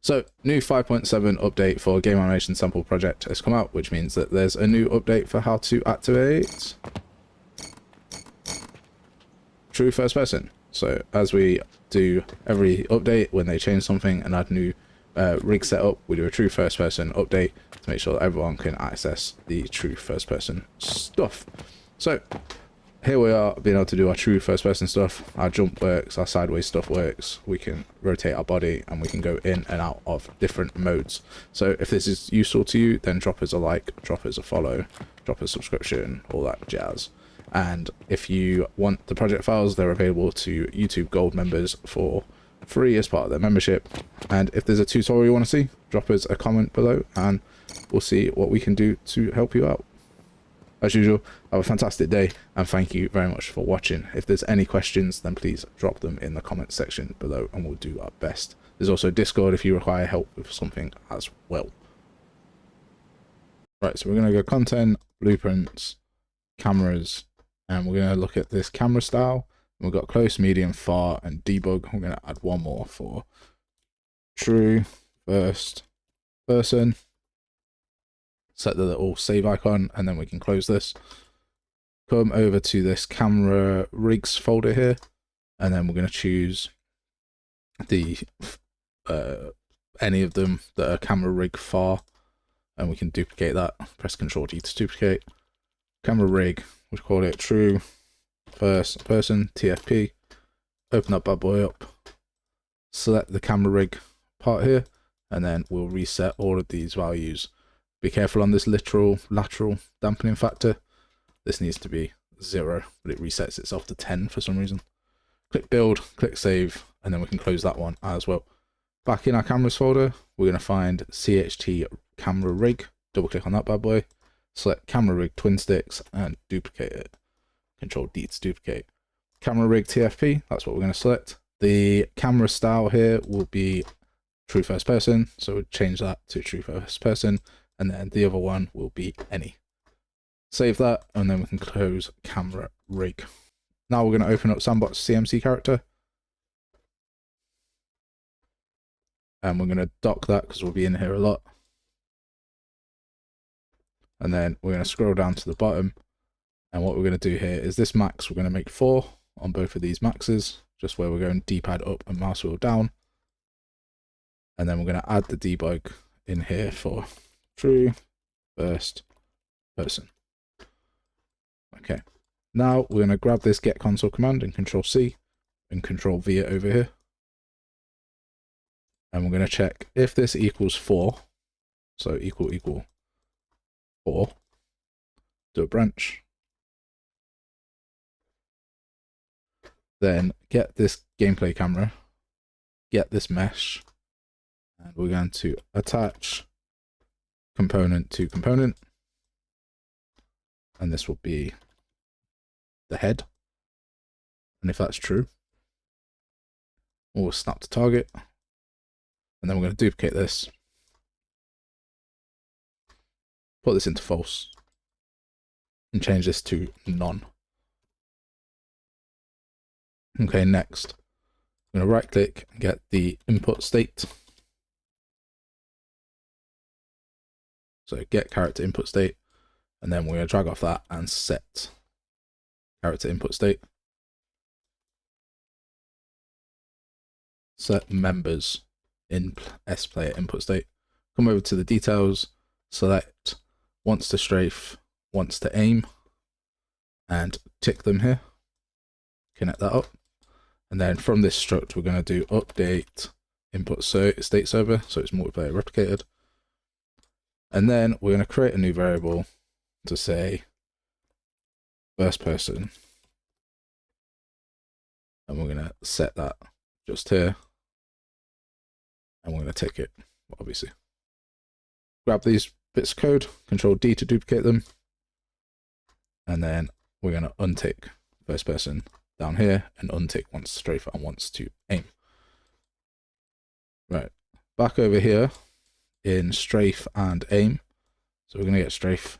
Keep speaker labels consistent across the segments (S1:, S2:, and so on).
S1: So, new 5.7 update for game animation sample project has come out, which means that there's a new update for how to activate true first person. So, as we do every update, when they change something and add new rig setup, we do a true first person update to make sure that everyone can access the true first person stuff. So, here we are being able to do our true first person stuff. Our jump works, our sideways stuff works. We can rotate our body and we can go in and out of different modes. So if this is useful to you, then drop us a like, drop us a follow, drop us a subscription, all that jazz. And if you want the project files, they're available to YouTube Gold members for free as part of their membership. And if there's a tutorial you want to see, drop us a comment below and we'll see what we can do to help you out. As usual, have a fantastic day and thank you very much for watching. If there's any questions, then please drop them in the comment section below and we'll do our best. There's also Discord if you require help with something as well. Right, so we're going to go content, blueprints, cameras, and we're going to look at this camera style. We've got close, medium, far, and debug. We're going to add one more for true first person. Set the little save icon and then we can close this. Come over to this camera rigs folder here and then we're going to choose the any of them that are camera rig far and we can duplicate that. Press Ctrl D to duplicate. Camera rig, we'll call it true first person TFP. Open that bad boy up. Select the camera rig part here and then we'll reset all of these values. Be careful on this lateral dampening factor. This needs to be 0, but it resets itself to 10 for some reason. Click build, click save, and then we can close that one as well. Back in our cameras folder, we're going to find CHT camera rig. Double click on that bad boy. Select camera rig twin sticks and duplicate it. Control D to duplicate. Camera rig TFP, that's what we're going to select. The camera style here will be true first person, so we'll change that to true first person. And then the other one will be any. Save that, and then we can close camera rig. Now we're going to open up Sandbox CMC character. And we're going to dock that because we'll be in here a lot. And then we're going to scroll down to the bottom. And what we're going to do here is this max, we're going to make 4 on both of these maxes, just where we're going D-pad up and mouse wheel down. And then we're going to add the debug in here for true first person. Okay, now we're going to grab this get console command and Control C and Control V it over here. And we're going to check if this equals 4. So equal 4. Do a branch. Then get this gameplay camera. Get this mesh. And we're going to attach component to component, and this will be the head, and if that's true we'll snap to target, and then we're going to duplicate this, put this into false, and change this to none. Okay, next I'm going to right click and get the input state. So get character input state, and then we're going to drag off that and set character input state. Set members in S-player input state. Come over to the details, select wants to strafe, wants to aim, and tick them here. Connect that up. And then from this struct, we're going to do update input state server, so it's multiplayer replicated. And then we're going to create a new variable to say first person. And we're going to set that just here. And we're going to tick it, obviously. Grab these bits of code, Control D to duplicate them. And then we're going to untick first person down here and untick wants to strafe and wants to aim. Right, back over here in strafe and aim. So we're going to get strafe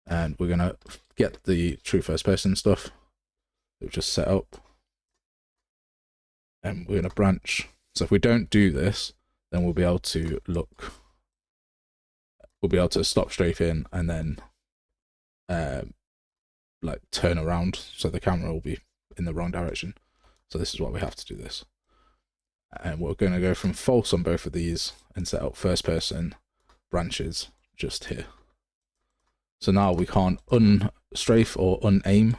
S1: and we're going to get the true first person stuff that we've just set up. And we're going to branch. So if we don't do this, then we'll be able to look, we'll be able to stop strafing and then like turn around, so the camera will be in the wrong direction. So this is why we have to do this. And we're going to go from false on both of these and set up first person branches just here. So now we can't unstrafe or unaim,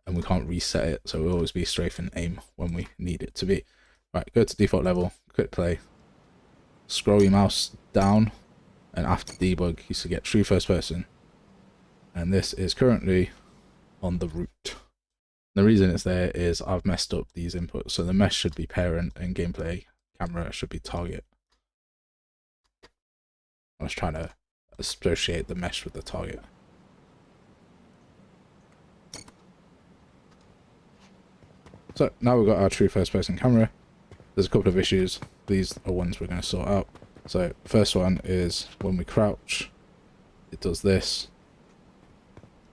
S1: and we can't reset it, so we'll always be strafe and aim when we need it to be. Right, go to default level, click play, scroll your mouse down, and after debug you should get true first person, and this is currently on the root. The reason it's there is I've messed up these inputs, so the mesh should be parent and gameplay camera should be target. I was trying to associate the mesh with the target. So now we've got our true first person camera. There's a couple of issues. These are ones we're going to sort out. So first one is when we crouch, it does this.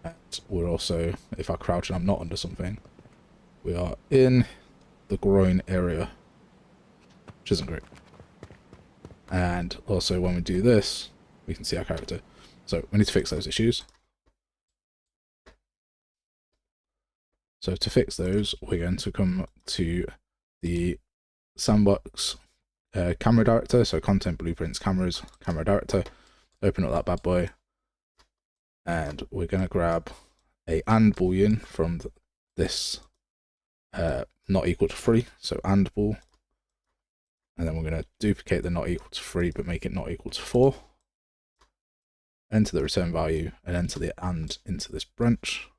S1: And we're also, if I crouch and I'm not under something, we are in the groin area, which isn't great. And also when we do this, we can see our character. So we need to fix those issues. So to fix those, we're going to come to the sandbox camera director, so content, blueprints, cameras, camera director, open up that bad boy, and we're going to grab a and boolean from this not equal to 3, so and bool, and then we're going to duplicate the not equal to 3 but make it not equal to 4, enter the return value, and enter the and into this branch.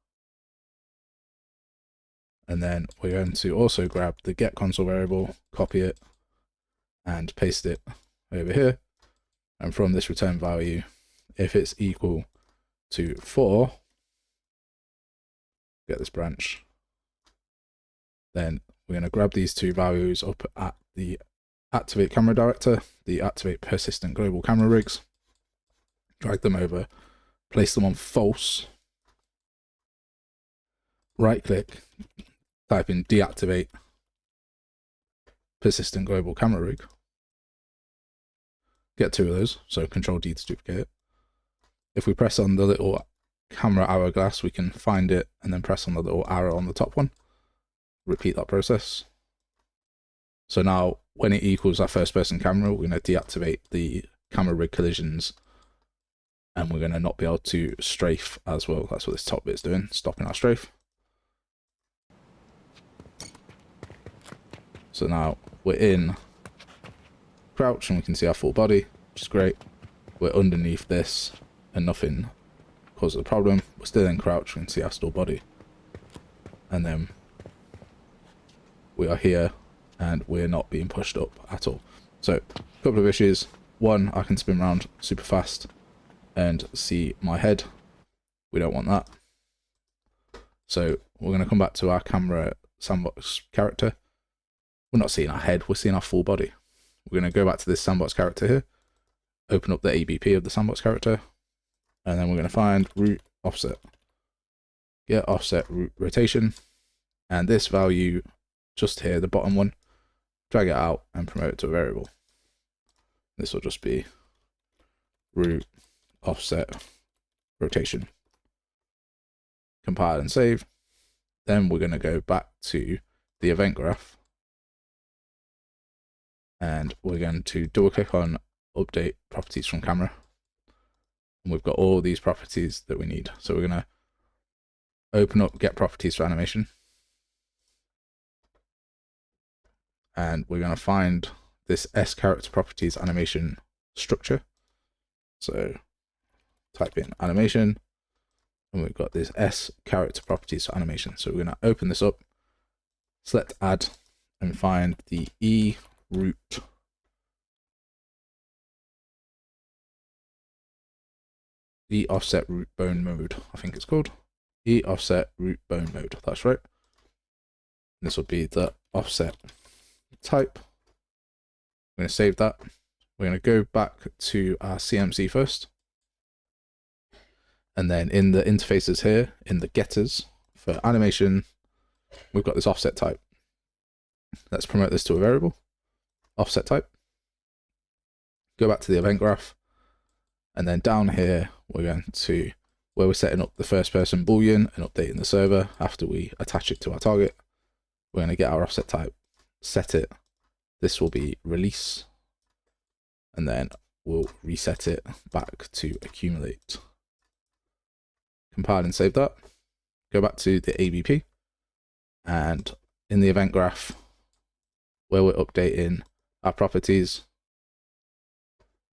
S1: And then we're going to also grab the get console variable, copy it, and paste it over here. And from this return value, if it's equal to 4, get this branch, then we're going to grab these two values up at the activate camera director, the activate persistent global camera rigs, drag them over, place them on false, right click, type in deactivate persistent global camera rig, get 2 of those, so Control D to duplicate it. If we press on the little camera hourglass, we can find it and then press on the little arrow on the top one, repeat that process. So now when it equals our first person camera, we're going to deactivate the camera rig collisions, and we're going to not be able to strafe as well. That's what this top bit's doing, stopping our strafe. So now we're in crouch and we can see our full body, which is great. We're underneath this and nothing causes a problem. We're still in crouch, we can see our still body. And then we are here and we're not being pushed up at all. So a couple of issues. One, I can spin around super fast and see my head. We don't want that. So we're going to come back to our camera sandbox character. We're not seeing our head, we're seeing our full body. We're going to go back to this sandbox character here, open up the ABP of the sandbox character, and then we're going to find root offset, get offset root rotation, and this value just here, the bottom one, drag it out and promote it to a variable. This will just be root offset rotation. Compile and save. Then we're going to go back to the event graph, and we're going to double click on update properties from camera, and we've got all these properties that we need. So we're going to open up get properties for animation, and we're going to find this S character properties animation structure. So type in animation, and we've got this S character properties for animation. So we're going to open this up, select add, and find the E root E offset root bone mode, I think it's called. E offset root bone mode, that's right. This will be the offset type. I'm going to save that. We're going to go back to our CMC first. And then in the interfaces here, in the getters for animation, we've got this offset type. Let's promote this to a variable, offset type. Go back to the event graph, and then down here, we're going to where we're setting up the first person boolean and updating the server after we attach it to our target. We're going to get our offset type, set it. This will be release, and then we'll reset it back to accumulate. Compile and save that. Go back to the ABP, and in the event graph where we're updating our properties,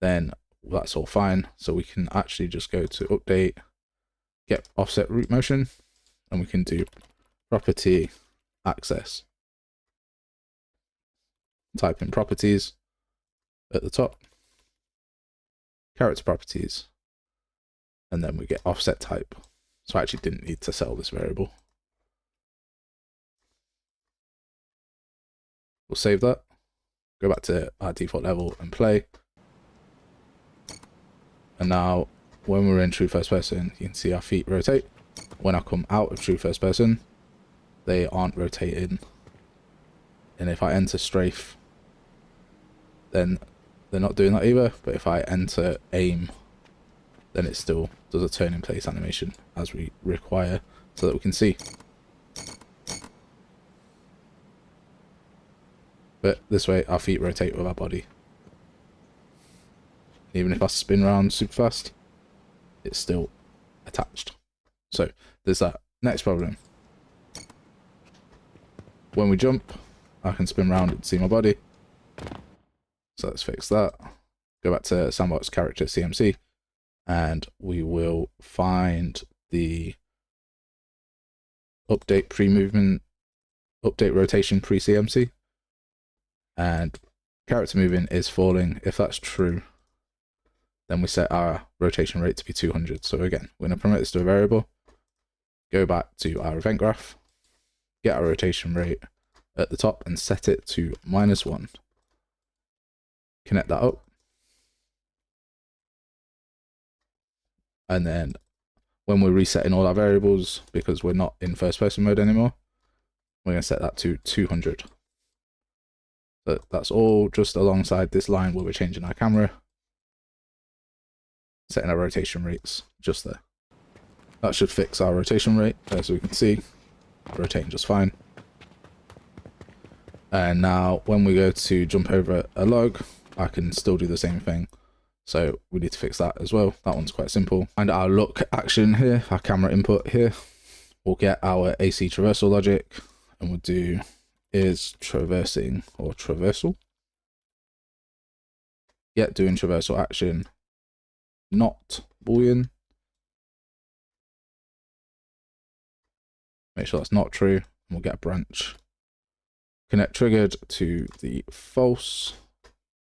S1: then that's all fine. So we can actually just go to update, get offset root motion, and we can do property access. Type in properties at the top, character properties, and then we get offset type. So I actually didn't need to set this variable. We'll save that, go back to our default level and play. And now when we're in true first person, you can see our feet rotate. When I come out of true first person, they aren't rotating. And if I enter strafe, then they're not doing that either. But if I enter aim, then it still does a turn in place animation as we require, so that we can see. But this way our feet rotate with our body. Even if I spin around super fast, it's still attached. So there's that. Next problem. When we jump, I can spin around and see my body. So let's fix that. Go back to sandbox character CMC, and we will find the update pre-movement, update rotation pre-CMC, and character moving is falling. If that's true, then we set our rotation rate to be 200. So again, we're going to promote this to a variable, go back to our event graph, get our rotation rate at the top and set it to -1. Connect that up. And then when we're resetting all our variables, because we're not in first person mode anymore, we're going to set that to 200. So that's all just alongside this line where we're changing our camera, setting our rotation rates just there. That should fix our rotation rate, as we can see, rotating just fine. And now when we go to jump over a log, I can still do the same thing. So we need to fix that as well. That one's quite simple. And our look action here, our camera input here, we'll get our AC traversal logic, and we'll do is traversing or traversal. Get doing traversal action, not boolean. Make sure that's not true, and we'll get a branch. Connect triggered to the false,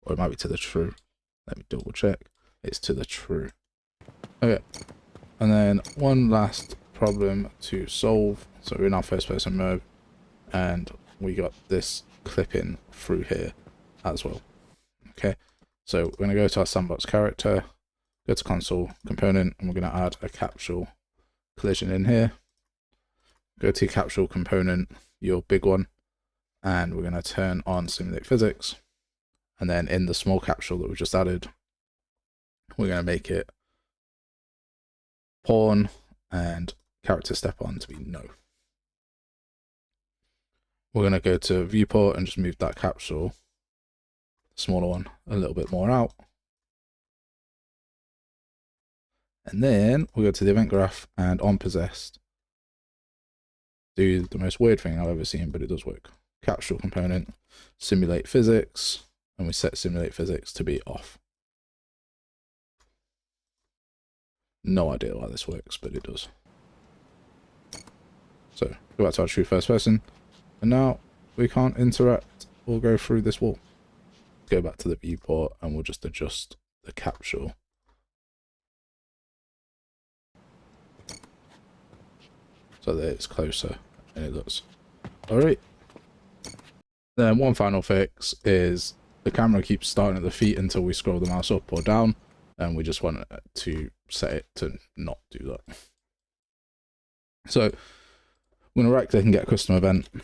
S1: or it might be to the true. Let me double check. It's to the true. Okay. And then one last problem to solve. So we're in our first person mode, and we got this clipping through here as well. Okay. So we're going to go to our sandbox character, go to console component, and we're going to add a capsule collision in here. Go to capsule component, your big one, and we're going to turn on simulate physics. And then in the small capsule that we just added, we're going to make it pawn and character step on to be no. We're going to go to viewport and just move that capsule, smaller one, a little bit more out. And then we'll go to the event graph and on possessed, do the most weird thing I've ever seen, but it does work. Capsule component, simulate physics, and we set simulate physics to be off. No idea why this works, but it does. So go back to our true first person, and now we can't interact or go through this wall. Go back to the viewport and we'll just adjust the capsule. So that it's closer, and it does. Alright. Then one final fix is the camera keeps starting at the feet until we scroll the mouse up or down, and we just want to set it to not do that. So I'm going to right click and get a custom event. And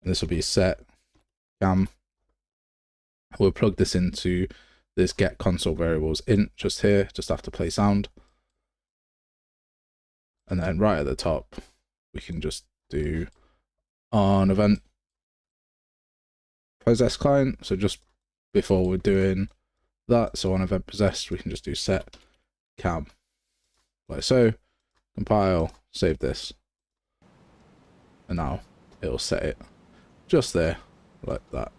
S1: this will be set cam We'll plug this into this get console variables int just here, just after play sound. And then right at the top, we can just do on event possess client. So just before we're doing that, so on event possessed, we can just do set cam like so, compile, save this, and now it'll set it just there like that.